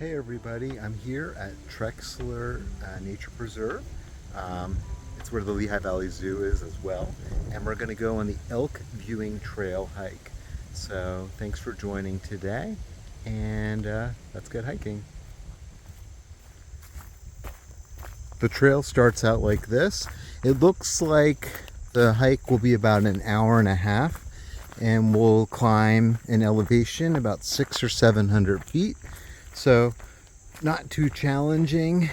Hey everybody, I'm here at Trexler Nature Preserve. Um, it's where the Lehigh Valley Zoo is as well. And we're going to go on the Elk Viewing Trail hike. So thanks for joining today, and let's get hiking. The trail starts out like this. It looks like the hike will be about an hour and a half, and we'll climb an elevation about 600 or 700 feet. So not too challenging,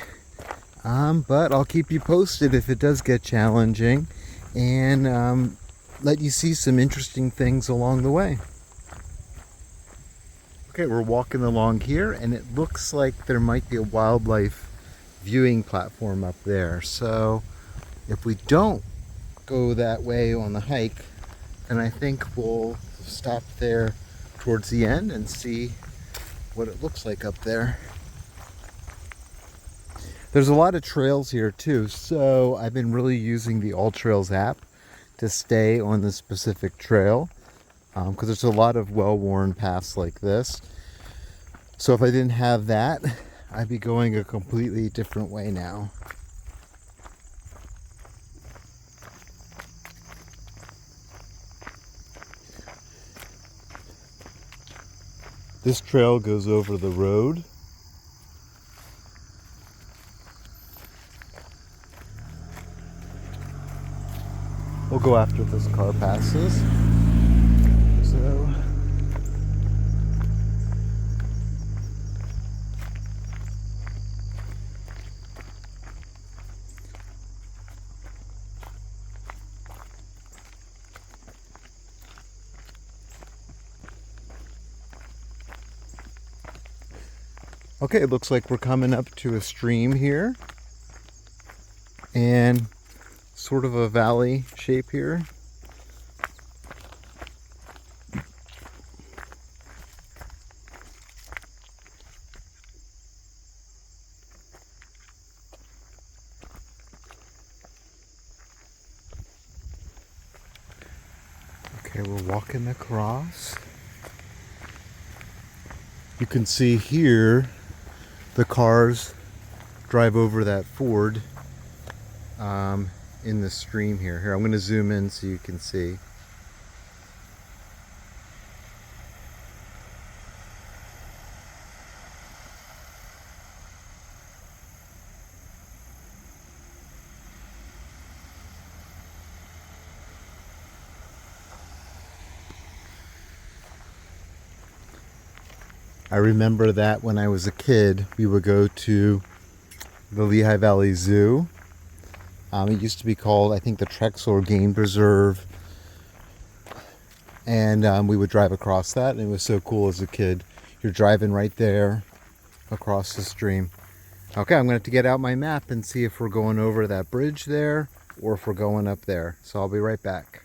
but I'll keep you posted if it does get challenging, and let you see some interesting things along the way. Okay, we're walking along here, and it looks like there might be a wildlife viewing platform up there. So if we don't go that way on the hike, then I think we'll stop there towards the end and see what it looks like up there. There's a lot of trails here too, so I've been really using the All Trails app to stay on the specific trail, because there's a lot of well-worn paths like this. So if I didn't have that, I'd be going a completely different way now. This trail goes over the road. We'll go after this car passes. So okay, it looks like we're coming up to a stream here, and sort of a valley shape here. Okay, we're walking across. You can see here the cars drive over that ford in the stream here. Here, I'm going to zoom in so you can see. I remember that when I was a kid, we would go to the Lehigh Valley Zoo. It used to be called, I think, the Trexler Game Preserve. And we would drive across that, and it was so cool as a kid. You're driving right there across the stream. Okay, I'm going to have to get out my map and see if we're going over that bridge there or if we're going up there. So I'll be right back.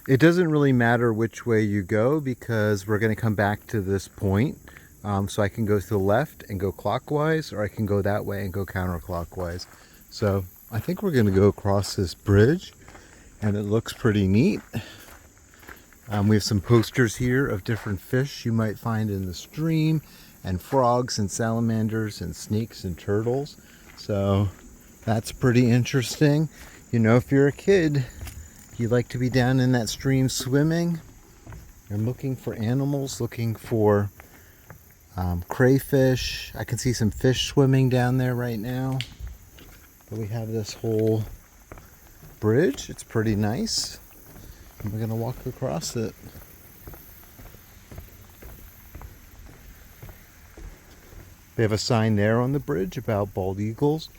It doesn't really matter which way you go because we're going to come back to this point. So I can go to the left and go clockwise, or I can go that way and go counterclockwise. So I think we're going to go across this bridge, and it looks pretty neat. We have some posters here of different fish you might find in the stream, and frogs and salamanders and snakes and turtles. So that's pretty interesting. You know, if you're a kid, you like to be down in that stream swimming and looking for animals, looking for crayfish. I can see some fish swimming down there right now. But we have this whole bridge. It's pretty nice. And we're going to walk across it. They have a sign there on the bridge about bald eagles.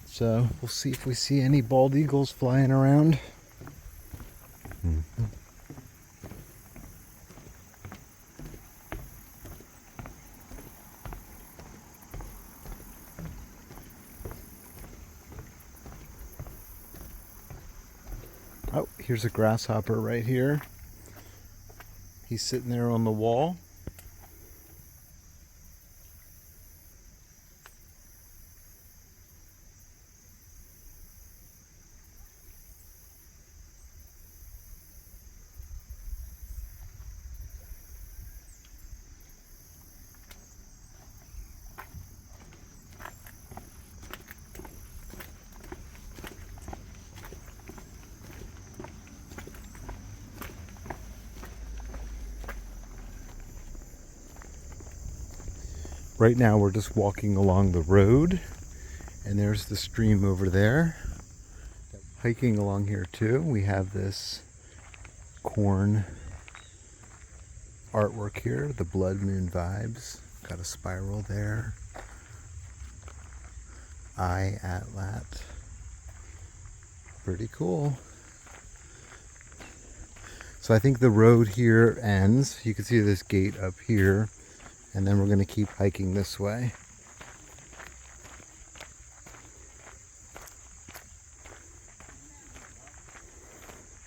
So we'll see if we see any bald eagles flying around. Oh, here's a grasshopper right here. He's sitting there on the wall. Right now we're just walking along the road, and there's the stream over there. Hiking along here too, we have this corn artwork here, the blood moon vibes. Got a spiral there. I Atlat. Pretty cool. So I think the road here ends. You can see this gate up here, and then we're going to keep hiking this way.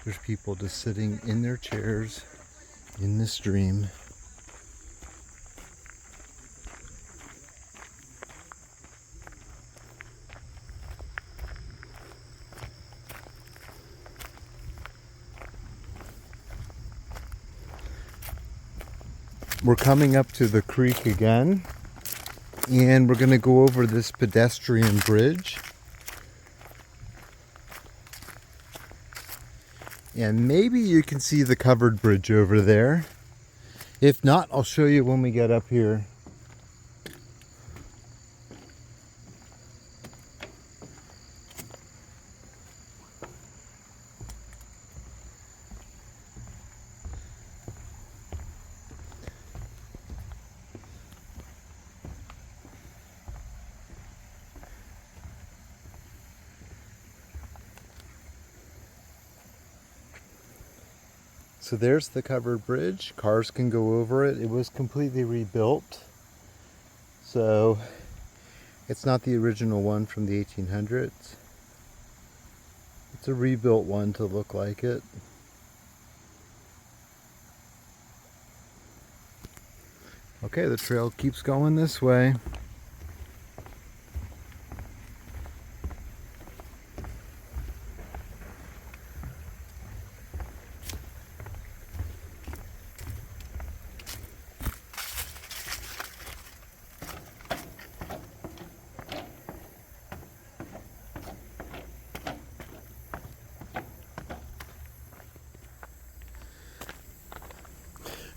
There's people just sitting in their chairs in the stream. We're coming up to the creek again, and we're going to go over this pedestrian bridge. And maybe you can see the covered bridge over there. If not, I'll show you when we get up here. So there's the covered bridge. Cars can go over it. It was completely rebuilt. So it's not the original one from the 1800s. It's a rebuilt one to look like it. Okay, the trail keeps going this way.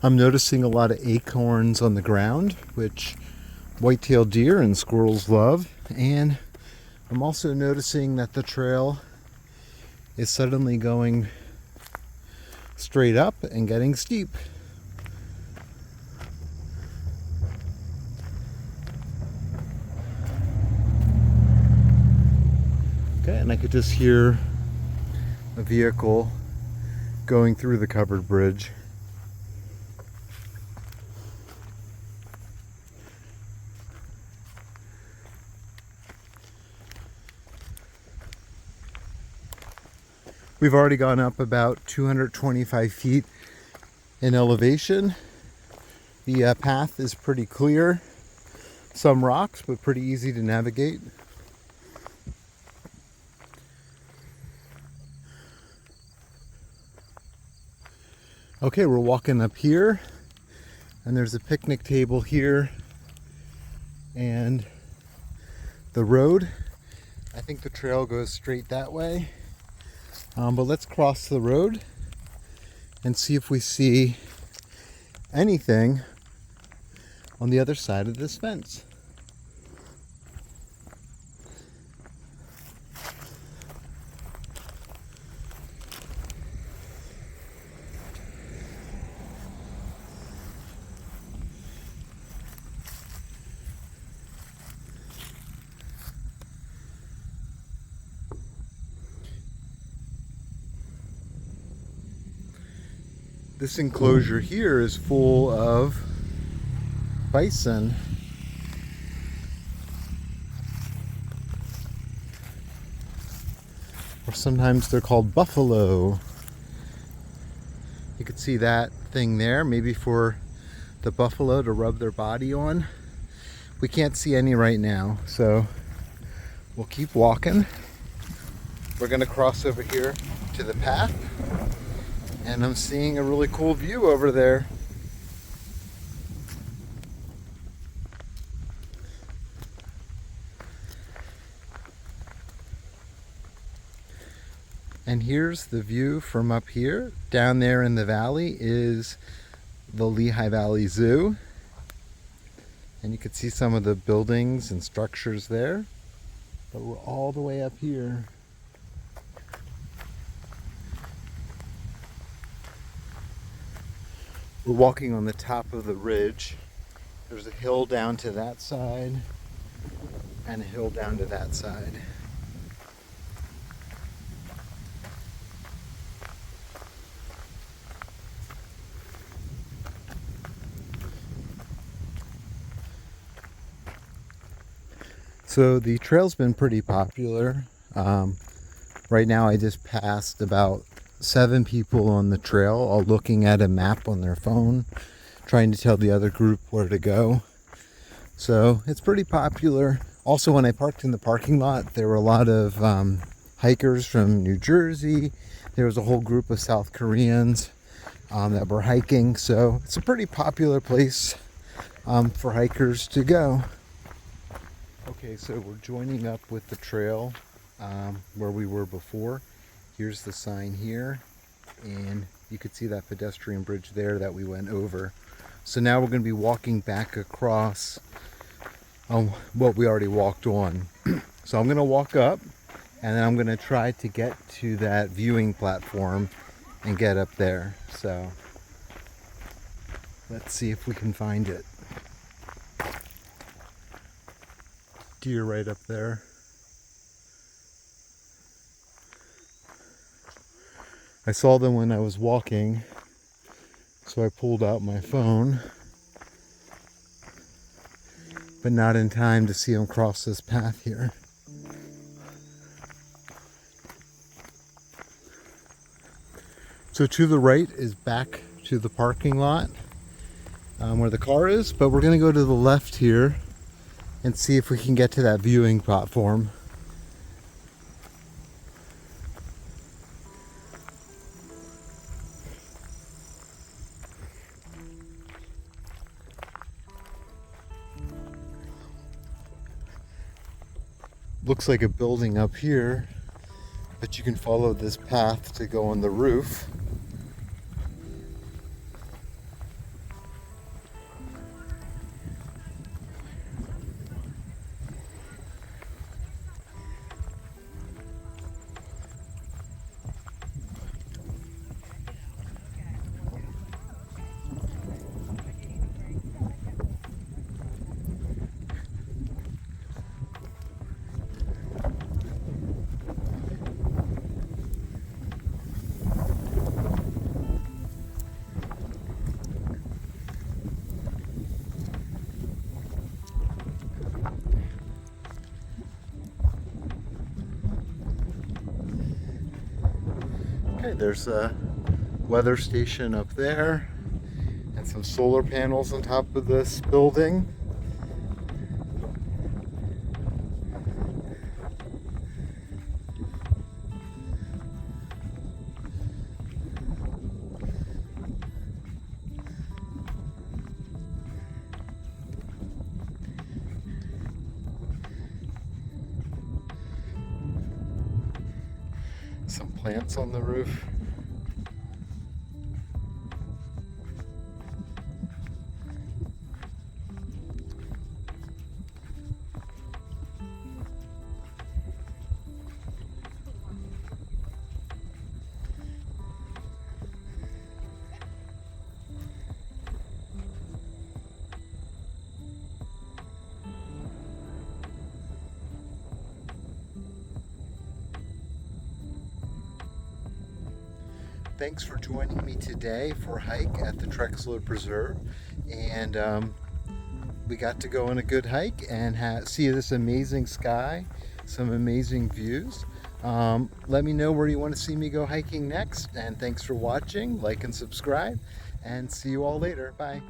I'm noticing a lot of acorns on the ground, which white-tailed deer and squirrels love. And I'm also noticing that the trail is suddenly going straight up and getting steep. Okay, and I could just hear a vehicle going through the covered bridge. We've already gone up about 225 feet in elevation. The path is pretty clear. Some rocks, but pretty easy to navigate. Okay, we're walking up here, and there's a picnic table here, and the road. I think the trail goes straight that way. But let's cross the road and see if we see anything on the other side of this fence. This enclosure here is full of bison. Or sometimes they're called buffalo. You could see that thing there, maybe for the buffalo to rub their body on. We can't see any right now, so we'll keep walking. We're gonna cross over here to the path. And I'm seeing a really cool view over there. And here's the view from up here. Down there in the valley is the Lehigh Valley Zoo. And you can see some of the buildings and structures there. But we're all the way up here. We're walking on the top of the ridge. There's a hill down to that side and a hill down to that side. So the trail's been pretty popular. Right now I just passed about 7 people on the trail, all looking at a map on their phone, trying to tell the other group where to go. So it's pretty popular. Also, when I parked in the parking lot, there were a lot of hikers from New Jersey. There was a whole group of South Koreans that were hiking. So it's a pretty popular place for hikers to go. Okay, so we're joining up with the trail where we were before. Here's the sign here, and you could see that pedestrian bridge there that we went over. So now we're going to be walking back across what we already walked on. So I'm going to walk up, and then I'm going to try to get to that viewing platform and get up there. So let's see if we can find it. Deer right up there. I saw them when I was walking, so I pulled out my phone, but not in time to see them cross this path here. So to the right is back to the parking lot where the car is, but we're going to go to the left here and see if we can get to that viewing platform. Looks like a building up here, but you can follow this path to go on the roof. Okay, there's a weather station up there and some solar panels on top of this building. Some plants on the roof. Thanks for joining me today for a hike at the Trexler Preserve, and we got to go on a good hike and see this amazing sky, some amazing views. Let me know where you want to see me go hiking next, and thanks for watching. Like and subscribe, and see you all later. Bye.